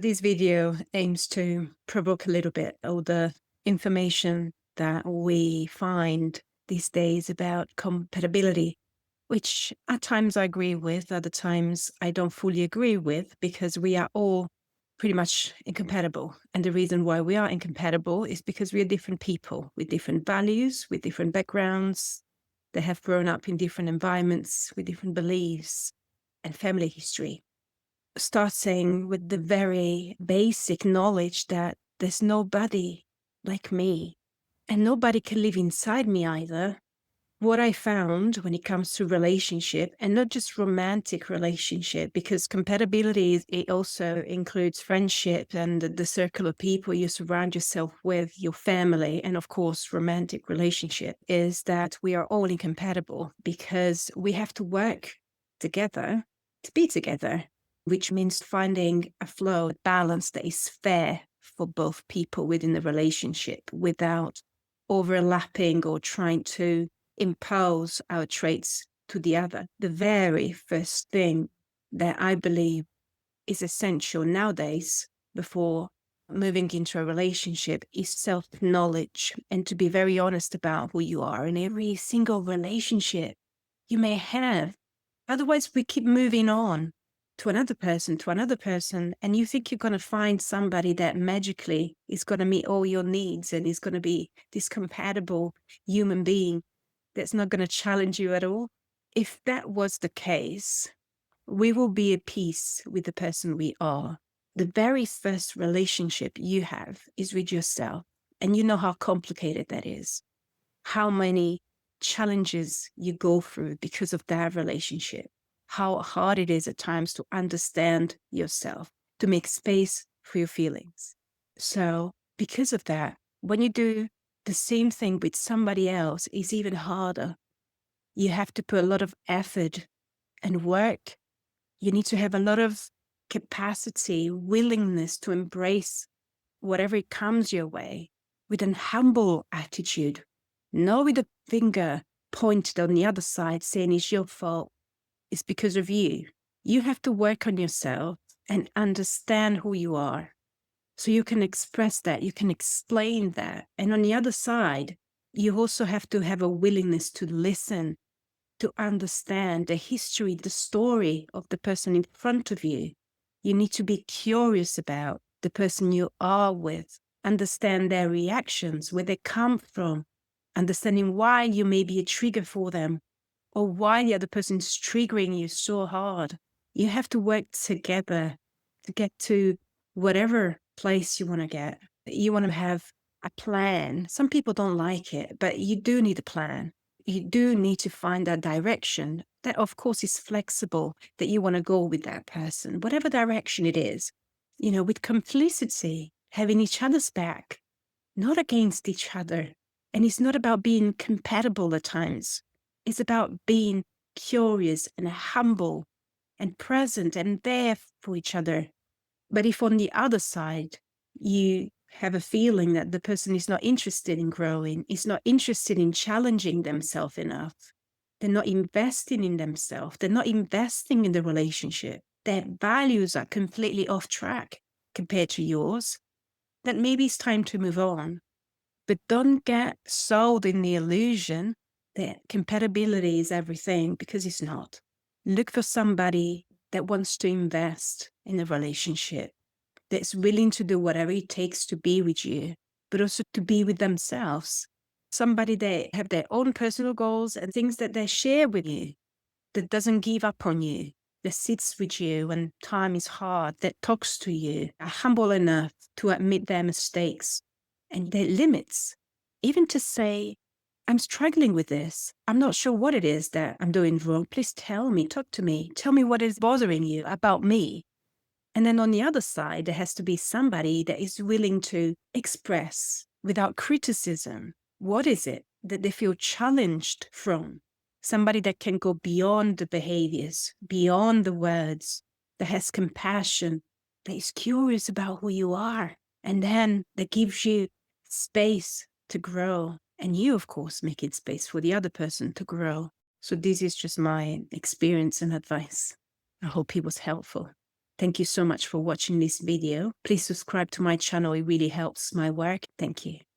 This video aims to provoke a little bit all the information that we find these days about compatibility, which at times I agree with, other times I don't fully agree with, because we are all pretty much incompatible. And the reason why we are incompatible is because we are different people with different values, with different backgrounds. They have grown up in different environments with different beliefs and family history, starting with the very basic knowledge that there's nobody like me and nobody can live inside me either. What I found when it comes to relationship, and not just romantic relationship, because compatibility it also includes friendship and the circle of people you surround yourself with, your family, and of course romantic relationship, is that we are all incompatible because we have to work together to be together, which means finding a flow, a balance that is fair for both people within the relationship without overlapping or trying to impose our traits to the other. The very first thing that I believe is essential nowadays before moving into a relationship is self-knowledge, and to be very honest about who you are in every single relationship you may have. Otherwise, we keep moving on to another person, and you think you're going to find somebody that magically is going to meet all your needs and is going to be this compatible human being that's not going to challenge you at all. If that was the case, we will be at peace with the person we are. The very first relationship you have is with yourself, and you know how complicated that is, how many challenges you go through because of that relationship, how hard it is at times to understand yourself, to make space for your feelings. So because of that, when you do the same thing with somebody else, it's even harder. You have to put a lot of effort and work. You need to have a lot of capacity, willingness to embrace whatever comes your way with an humble attitude, not with a finger pointed on the other side saying it's your fault, it's because of you. You have to work on yourself and understand who you are so you can express that, you can explain that. And on the other side, you also have to have a willingness to listen, to understand the history, the story of the person in front of you. You need to be curious about the person you are with, understand their reactions, where they come from, understanding why you may be a trigger for them or why the other person is triggering you so hard. You have to work together to get to whatever place you want to get. You want to have a plan. Some people don't like it, but you do need a plan. You do need to find that direction that, of course, is flexible, that you want to go with that person, whatever direction it is, with complicity, having each other's back, not against each other. And it's not about being compatible at times. It's about being curious and humble and present and there for each other. But if on the other side, you have a feeling that the person is not interested in growing, is not interested in challenging themselves enough, they're not investing in themselves, they're not investing in the relationship, their values are completely off track compared to yours, then maybe it's time to move on. But don't get sold in the illusion that compatibility is everything, because it's not. Look for somebody that wants to invest in a relationship, that's willing to do whatever it takes to be with you, but also to be with themselves. Somebody that have their own personal goals and things that they share with you, that doesn't give up on you, that sits with you when time is hard, that talks to you, are humble enough to admit their mistakes and their limits, even to say, I'm struggling with this. I'm not sure what it is that I'm doing wrong. Please tell me, talk to me. Tell me what is bothering you about me. And then on the other side, there has to be somebody that is willing to express without criticism. What is it that they feel challenged from? Somebody that can go beyond the behaviors, beyond the words, that has compassion, that is curious about who you are, and then that gives you space to grow. And you, of course, making space for the other person to grow. So this is just my experience and advice. I hope it was helpful. Thank you so much for watching this video. Please subscribe to my channel. It really helps my work. Thank you.